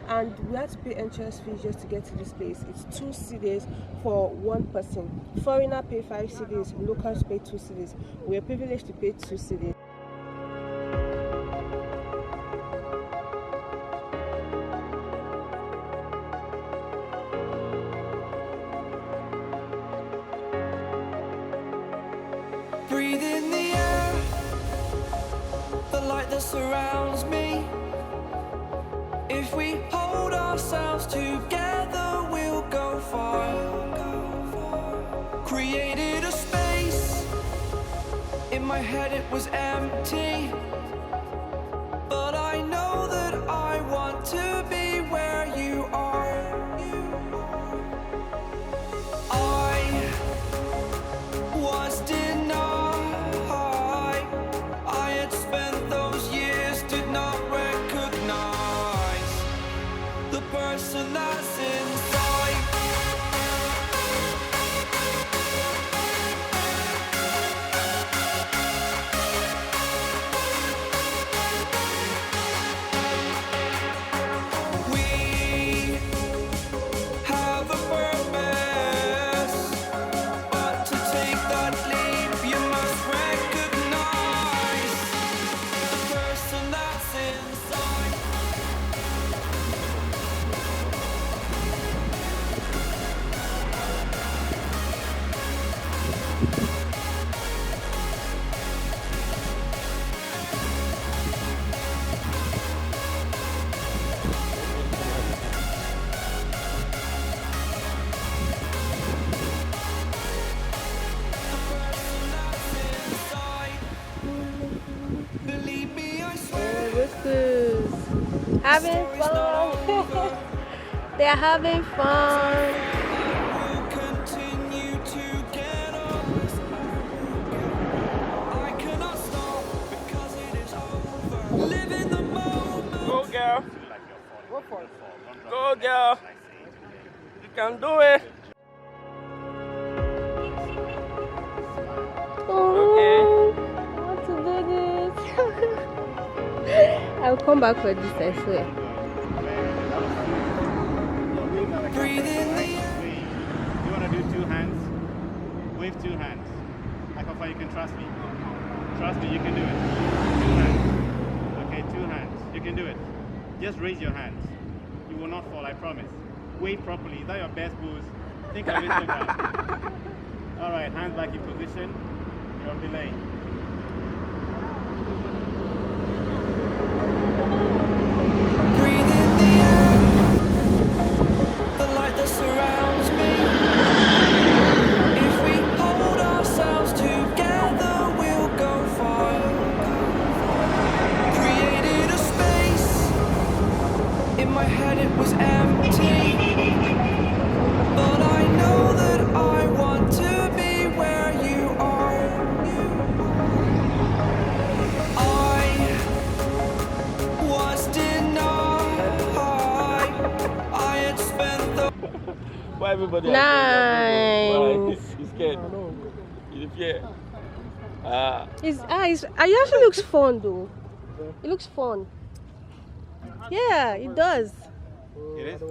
And we had to pay entrance fees just to get to this place. It's 2 cedis for one person. Foreigner pay 5 cedis, locals pay 2 cedis. We are privileged to pay 2 cedis. Breathe in the air, the light that surrounds me. If we hold ourselves together, we'll go far. Created a space, in my head it was empty, but I know that I want to be where you are. I was denied. I had spent those years, did not recognize the person that's inside. We have a purpose, but to take that leap, you must recognize the person that's inside. Believe me, I swear. Roosters having fun. They're having fun. We'll continue to get up. I cannot stop because it is over. Live in the moment. Go, girl. Go, girl. You can do it. Okay. I want to do this. I'll come back for this, I swear. Breathe in the air. You want to do 2 hands? Wave 2 hands. Like how far you can trust me? Trust me, you can do it. 2 hands. Okay, 2 hands. You can do it. Just raise your hands. You will not fall, I promise. Wave properly. Is that your best pose? Think of it so far. All right, hands back in position. You're on delay. Breathe in the air, the light that surrounds me. If we hold ourselves together, we'll go far. Created a space, in my head it was empty, but I know that I want to be where you are. I was denied. I had spent the Why everybody? Nice. He's scared. He's fear. His eyes. It actually looks fun though. It looks fun. Yeah, it does. It is?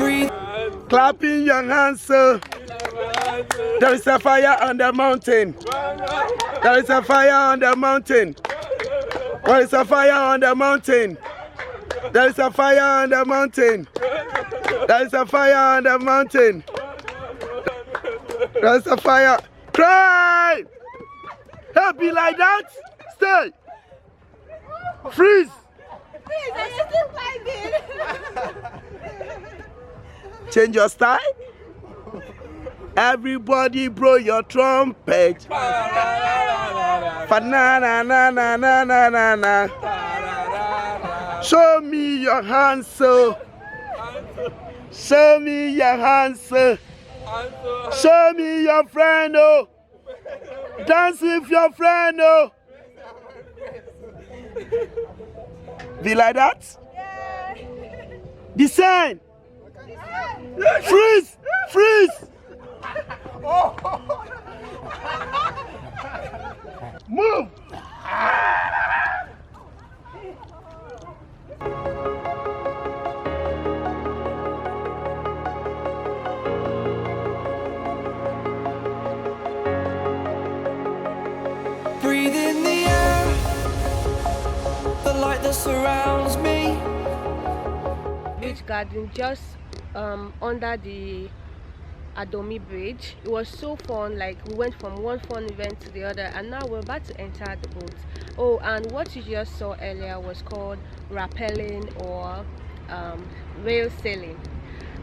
breathe. Clapping your hands, sir. There is a fire on the mountain. There is a fire on the mountain. There is a fire on the mountain. There is a fire on the mountain. There is a fire on the mountain. There is a fire. Cry! Hey, be like that. Stay. Freeze. Change your style. Everybody blow your trumpet. Fa-na-na-na-na-na-na-na. Show me your hands, sir. Show me your hands, sir. Show me your friend, oh. Dance with your friend, oh. Be like that? Yeah. Descend. Freeze. Freeze. Move. Breathe in the air, the light that surrounds me. Beach garden just under the Adomi bridge. It was so fun. Like, we went from one fun event to the other, and now we're about to enter the boat. Oh, and what you just saw earlier was called rappelling or rail sailing,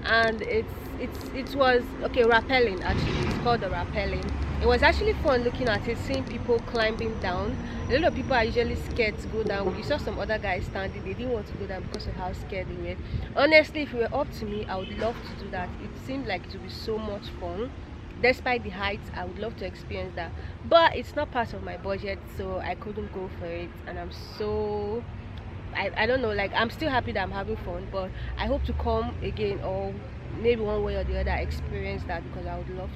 and it was okay. Rappelling, actually, it's called the rappelling. It was actually fun looking at it, seeing people climbing down. A lot of people are usually scared to go down. You saw some other guys standing, they didn't want to go down because of how scared they were. Honestly, if it were up to me, I would love to do that. It seemed like it would be so much fun. Despite the heights, I would love to experience that, but it's not part of my budget, so I couldn't go for it. And I'm so I don't know, like, I'm still happy that I'm having fun, but I hope to come again, or maybe one way or the other experience that, because I would love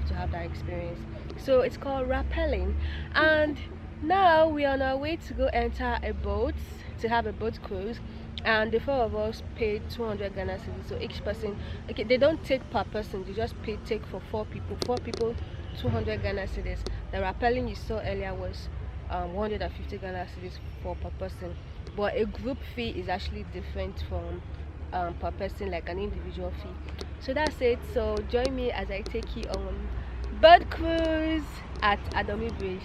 to have that experience. So it's called rappelling, and now we are on our way to go enter a boat to have a boat cruise. And the 4 of us paid 200 Ghana cedis, so each person, okay, they don't take per person, they just take for 4 people 200 Ghana cedis. The rappelling you saw earlier was 150 Ghana cedis per person, but a group fee is actually different from per person, like an individual fee. So that's it. So join me as I take you on boat cruise at Adomi Bridge.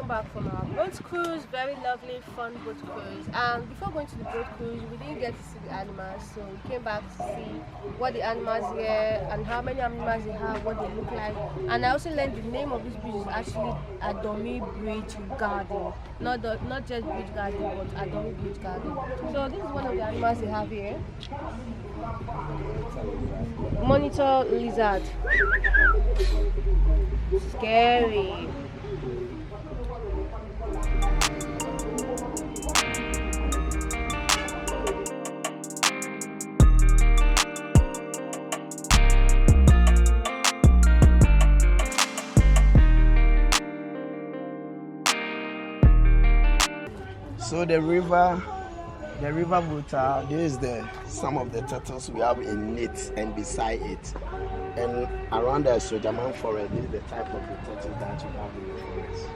Back from our boat cruise, very lovely, fun boat cruise. And before going to the boat cruise, we didn't get to see the animals, so we came back to see what the animals here and how many animals they have, what they look like. And I also learned the name of this bridge is actually Adomi Bridge Garden, not just Bridge Garden, but Adomi Bridge Garden. So this is one of the animals they have here. Monitor lizard. Scary. So the river Volta, this is some of the turtles we have in it and beside it. And around the Sojaman forest, this is the type of the turtles that you have in the forest.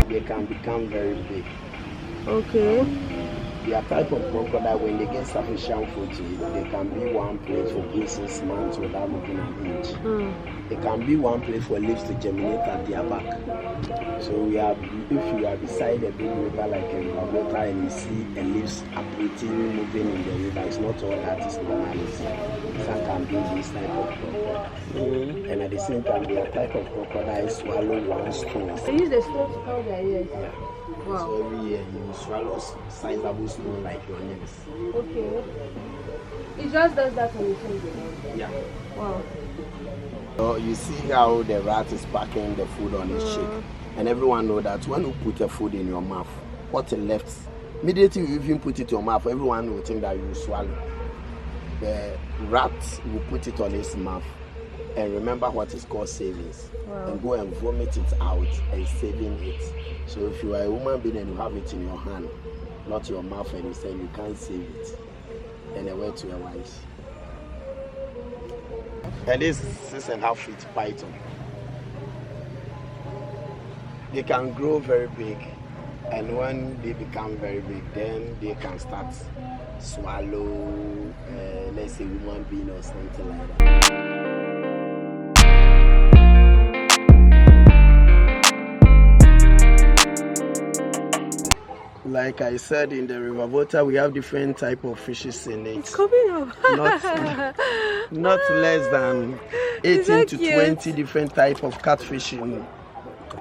They can become very big. Okay. Their type of crocodile, when they get sufficient food to eat, they can be one place for 6 months without looking at age. It can be one place for leaves to germinate at their back. So if you are beside a big river like ExploringVolta and you see the leaves uprooting, moving in the river, it's not all that is normal. Some can be this type of crocodile. And at the same time, their type of crocodile swallow one stone. They use the stone to count their ears. Yeah. Wow. So every year you swallow sizable stone like your nails. Okay. It just does that on its own. Yeah. Wow. So you see how the rat is packing the food on his cheek. And everyone knows that when you put the food in your mouth, what is left, immediately you even put it in your mouth, everyone will think that you swallow. The rat will put it on his mouth and remember what is called savings. And go and vomit it out and saving it. So if you are a woman being and you have it in your hand, not your mouth, and you say you can't save it, and a way to your wise. And this 6.5 feet python. They can grow very big, and when they become very big, then they can start swallow, let's say, human being or something like that. Like I said, in the ExploringVolta, we have different type of fishes in it. It's coming up. Not less than 18 to 20 different type of catfish in.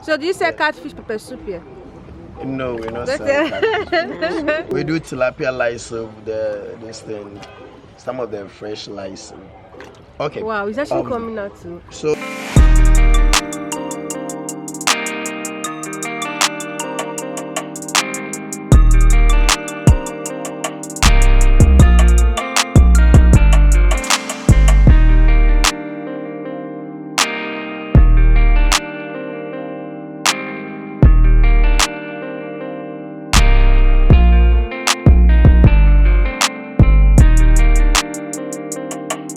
So do you sell catfish pepper soup here? No, we're not selling catfish. We do tilapia lice of this thing, some of the fresh lice. Okay. Wow, it's actually coming out too. So.